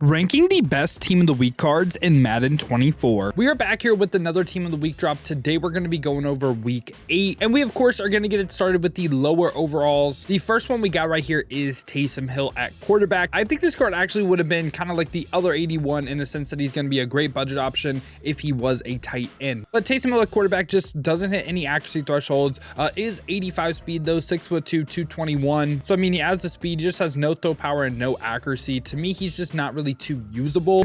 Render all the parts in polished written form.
Ranking the best team of the week cards in Madden 24. We are back here with another team of the week drop. Today we're going to be going over week 8, and we of course are going to get it started with the lower overalls. The first one we got right here is Taysom Hill at quarterback. I think this card actually would have been kind of like the other 81 in a sense that he's going to be a great budget option if he was a tight end. But Taysom Hill at quarterback just doesn't hit any accuracy thresholds. Is 85 speed though, 6'2", 221. So I mean, he has the speed, just has no throw power and no accuracy. To me, he's just not really too usable.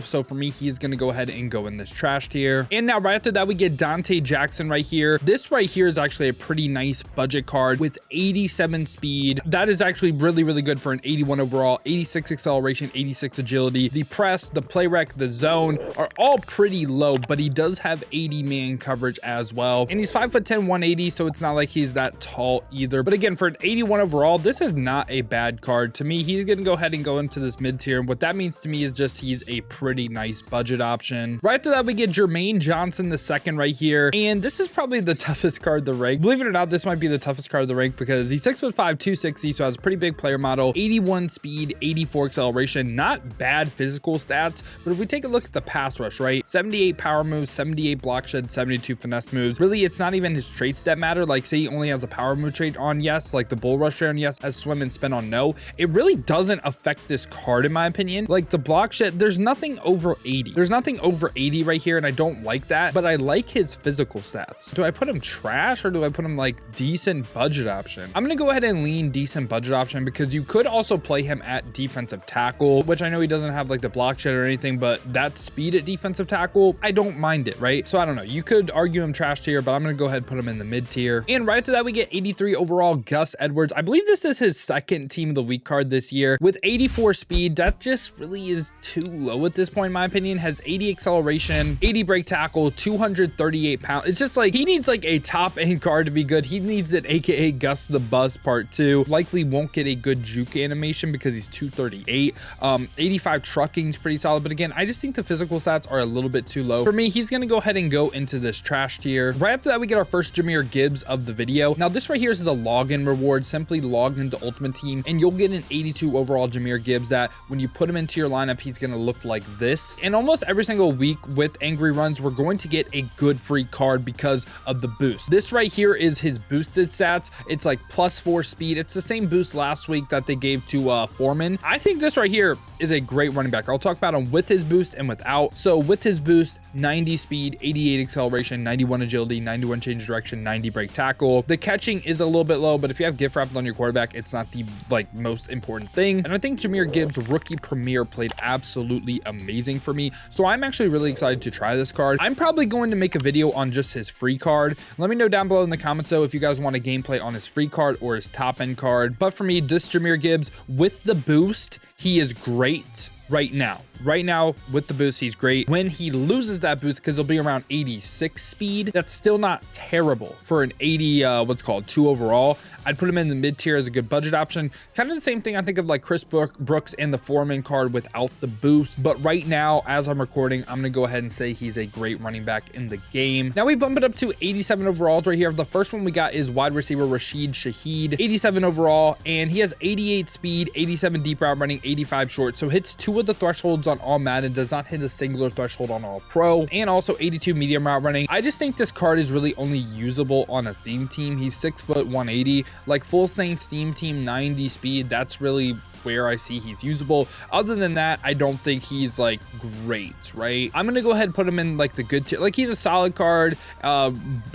So for me, he's going to go ahead and go in this trash tier. And now right after that, we get Donte Jackson right here. This right here is actually a pretty nice budget card with 87 speed. That is actually really good for an 81 overall, 86 acceleration, 86 agility. The press, the play rec, the zone are all pretty low, but he does have 80 man coverage as well. And he's 5'10", 180, so it's not like he's that tall either. But again, for an 81 overall, this is not a bad card. To me, he's going to go ahead and go into this mid tier. What that means to me is just he's a pretty nice budget option. Right after that, we get Jermaine Johnson the second right here. And this is probably the toughest card to rank. Believe it or not, this might be the toughest card to rank because he's 6'5", 260, so has a pretty big player model, 81 speed, 84 acceleration, not bad physical stats. But if we take a look at the pass rush, right? 78 power moves, 78 block shed, 72 finesse moves. Really, it's not even his traits that matter. Like say he only has a power move trait on yes, like the bull rush trait on yes, has swim and spin on no. It really doesn't affect this card in my opinion. Like the block shed, there's nothing over 80. There's nothing over 80 right here, and I don't like that, but I like his physical stats. Do I put him trash or do I put him like decent budget option? I'm gonna go ahead and lean decent budget option because you could also play him at defensive tackle, which I know he doesn't have like the block shed or anything, but that speed at defensive tackle, I don't mind it, right? So I don't know. You could argue him trash tier, but I'm gonna go ahead and put him in the mid tier. And right after that, we get 83 overall Gus Edwards. I believe this is his second team of the week card this year with 84 speed. That just really is too low at this point in my opinion. Has 80 acceleration, 80 break tackle, 238 pounds. It's just like he needs like a top end card to be good. He needs it, aka Gus the Buzz part 2. Likely won't get a good juke animation because he's 238. 85 trucking is pretty solid, but again, I just think the physical stats are a little bit too low for me. He's gonna go ahead and go into this trash tier. Right after that, we get our first Jahmyr Gibbs of the video. Now this right here is the login reward. Simply log into Ultimate Team and you'll get an 82 overall Jahmyr Gibbs that when you put him into your lineup, he's going to look like this. And almost every single week with Angry Runs, we're going to get a good free card because of the boost. This right here is his boosted stats. It's like +4 speed. It's the same boost last week that they gave to Foreman. I think this right here is a great running back. I'll talk about him with his boost and without. So with his boost, 90 speed, 88 acceleration, 91 agility, 91 change of direction, 90 break tackle. The catching is a little bit low, but if you have gift wrapped on your quarterback, it's not the like most important thing. And I think Jahmyr Gibbs rookie premiere played absolutely amazing for me, so I'm actually really excited to try this card. I'm probably going to make a video on just his free card. Let me know down below in the comments though if you guys want a gameplay on his free card or his top end card. But for me, this Jahmyr Gibbs with the boost, he is great right now. Right now with the boost, he's great. When he loses that boost, because he'll be around 86 speed, that's still not terrible for an 80 2 overall. I'd put him in the mid tier as a good budget option. Kind of the same thing I think of like Chris Brooks and the Foreman card without the boost. But right now, as I'm recording, I'm gonna go ahead and say he's a great running back in the game. Now we bump it up to 87 overalls right here. The first one we got is wide receiver rashid shaheed, 87 overall, and he has 88 speed, 87 deep route running, 85 short. So hits 2 of the thresholds on all Madden, does not hit a singular threshold on all pro, and also 82 medium route running. I just think this card is really only usable on a theme team. He's 6', 180, like full Saints theme team, 90 speed. That's really where I see he's usable. Other than that, I don't think he's like great, right? I'm gonna go ahead and put him in like the good tier. Like he's a solid card,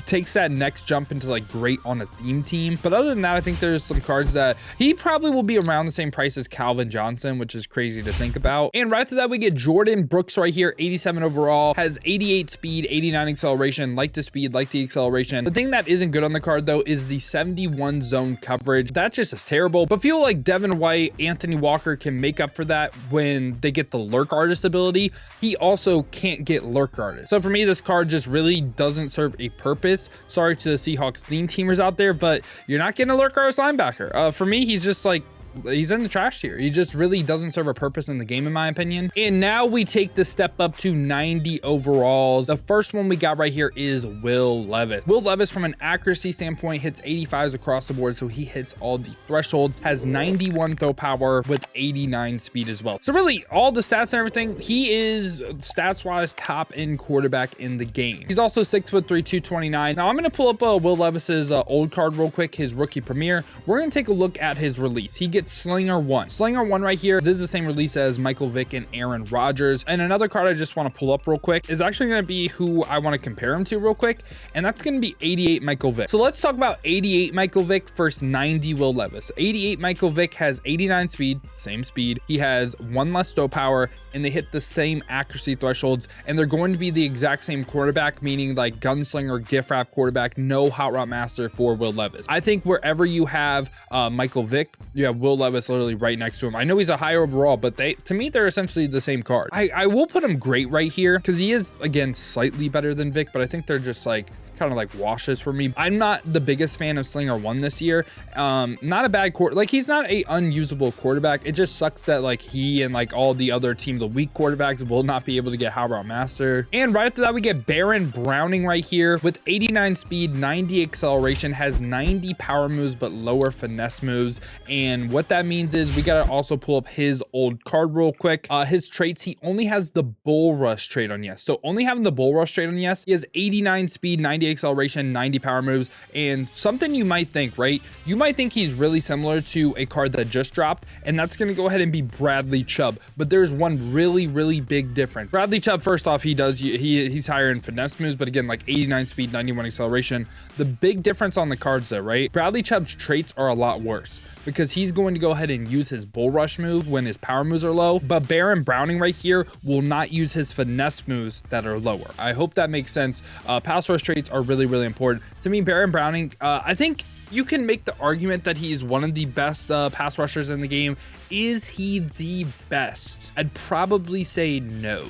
takes that next jump into like great on a theme team. But other than that, I think there's some cards that he probably will be around the same price as Calvin Johnson, which is crazy to think about. And right after that, we get Jordyn Brooks right here, 87 overall, has 88 speed, 89 acceleration, like the speed, like the acceleration. The thing that isn't good on the card though is the 71 zone coverage. That just is terrible. But people like Devin White, Anthony Walker can make up for that when they get the lurk artist ability. He also can't get lurk artist. So for me, this card just really doesn't serve a purpose. Sorry to the Seahawks theme teamers out there, but you're not getting a lurk artist linebacker. For me, he's just like he's in the trash tier. He just really doesn't serve a purpose in the game, in my opinion. And now we take the step up to 90 overalls. The first one we got right here is Will Levis. Will Levis, from an accuracy standpoint, hits 85s across the board, so he hits all the thresholds, has 91 throw power with 89 speed as well. So really, all the stats and everything, he is stats-wise top in quarterback in the game. He's also 6'3", 229. Now I'm gonna pull up Will Levis's old card real quick, his rookie premiere. We're gonna take a look at his release. He gets Slinger 1. Slinger 1 right here. This is the same release as Michael Vick and Aaron Rodgers. And another card I just want to pull up real quick is actually going to be who I want to compare him to real quick, and that's going to be 88 Michael Vick. So let's talk about 88 Michael Vick versus 90 Will Levis. 88 Michael Vick has 89 speed, same speed. He has 1 less throw power, and they hit the same accuracy thresholds, and they're going to be the exact same quarterback, meaning like gunslinger, gift wrap quarterback, no hot route master for Will Levis. I think wherever you have Michael Vick, you have Will Levis literally right next to him. I know he's a higher overall, but to me, they're essentially the same card. I will put him great right here because he is, again, slightly better than Vick, but I think they're just like kind of like washes for me. I'm not the biggest fan of Slinger 1 this year. Not a bad like he's not a unusable quarterback. It just sucks that like he and like all the other team of the week quarterbacks will not be able to get hot route master. And right after that, we get Baron Browning right here with 89 speed, 90 acceleration, has 90 power moves but lower finesse moves. And what that means is we gotta also pull up his old card real quick. His traits, he only has the bull rush trait on yes. So only having the bull rush trait on yes, he has 89 speed, 90 acceleration, 90 power moves. And something you might think, right? You might think he's really similar to a card that just dropped, and that's going to go ahead and be Bradley Chubb. But there's one really big difference. Bradley Chubb, first off, he's higher in finesse moves, but again, like 89 speed, 91 acceleration. The big difference on the cards there, right? Bradley Chubb's traits are a lot worse because he's going to go ahead and use his bull rush move when his power moves are low, but Baron Browning right here will not use his finesse moves that are lower. I hope that makes sense. Pass rush traits are really important to me. Baron Browning, I think you can make the argument that he is one of the best pass rushers in the game. Is he the best? I'd probably say no.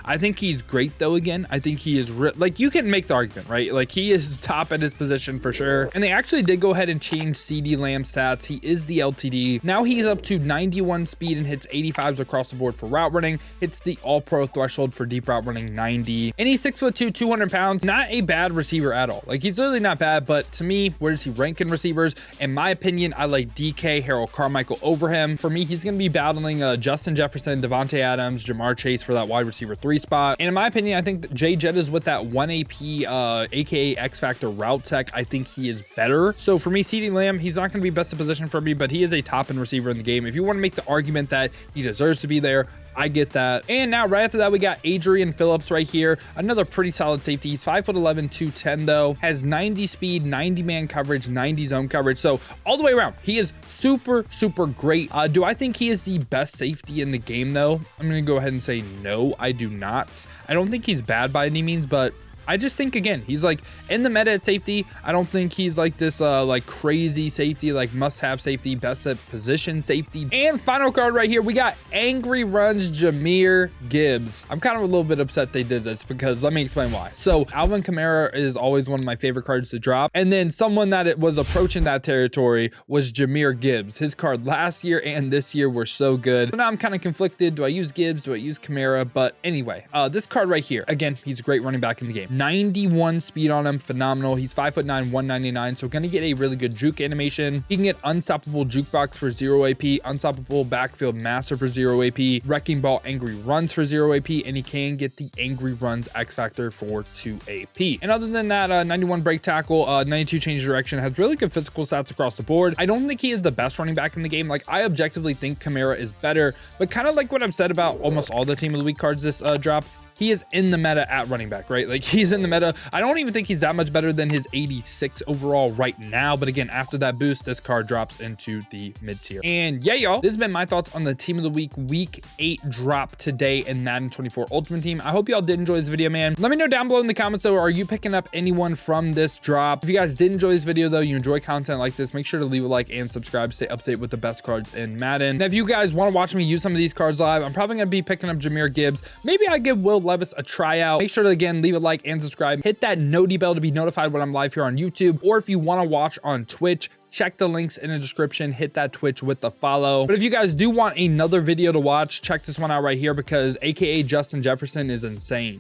I think he's great though. Again, I think he is like, you can make the argument, right? Like he is top at his position for sure. And they actually did go ahead and change CeeDee Lamb stats. He is the LTD. Now he's up to 91 speed and hits 85s across the board for route running. Hits the all pro threshold for deep route running, 90. And he's 6'2", 200 pounds. Not a bad receiver at all. Like he's really not bad, but to me, where does he rank in receivers? In my opinion, I like DK, Harold Carmichael over him. For me, he's going to be battling Justin Jefferson, Devontae Adams, Jamar Chase for that wide receiver 3 spot. And in my opinion, I think that Jay Jett is with that 1 AP, aka X Factor route tech. I think he is better. So for me, CeeDee Lamb, he's not going to be best of position for me, but he is a top end receiver in the game. If you want to make the argument that he deserves to be there, I get that. And now right after that, we got Adrian Phillips right here. Another pretty solid safety. He's 5'11", 210 though. Has 90 speed, 90 man coverage, 90 zone coverage. So all the way around, he is super great. Do I think he is the best safety in the game though? I'm gonna go ahead and say no, I do not. I don't think he's bad by any means, but I just think, again, he's like in the meta at safety. I don't think he's like this like crazy safety, like must-have safety, best at position safety. And final card right here, we got Angry Runs Jahmyr Gibbs. I'm kind of a little bit upset they did this because let me explain why. So Alvin Kamara is always one of my favorite cards to drop. And then someone that it was approaching that territory was Jahmyr Gibbs. His card last year and this year were so good. So now I'm kind of conflicted. Do I use Gibbs? Do I use Kamara? But anyway, this card right here, again, he's a great running back in the game. 91 speed on him, phenomenal. He's 5'9", 199, so gonna get a really good juke animation. He can get Unstoppable Jukebox for 0 AP, Unstoppable Backfield Master for 0 AP, Wrecking Ball Angry Runs for 0 AP, and he can get the Angry Runs X Factor for 2 AP. And other than that, 91 break tackle, 92 change direction, has really good physical stats across the board. I don't think he is the best running back in the game. Like, I objectively think Kamara is better, but kind of like what I've said about almost all the Team of the Week cards this drop, he is in the meta at running back, right? Like he's in the meta. I don't even think he's that much better than his 86 overall right now. But again, after that boost, this card drops into the mid tier. And yeah, y'all, this has been my thoughts on the Team of the Week Week 8 drop today in Madden 24 Ultimate Team. I hope y'all did enjoy this video, man. Let me know down below in the comments though, are you picking up anyone from this drop? If you guys did enjoy this video though, you enjoy content like this, make sure to leave a like and subscribe to stay updated with the best cards in Madden. And if you guys want to watch me use some of these cards live, I'm probably going to be picking up Jahmyr Gibbs. Maybe I give Will Levis a tryout. Make sure to, again, leave a like and subscribe. Hit that noti bell to be notified when I'm live here on YouTube. Or if you want to watch on Twitch, check the links in the description, hit that Twitch with the follow. But if you guys do want another video to watch, check this one out right here because AKA Justin Jefferson is insane.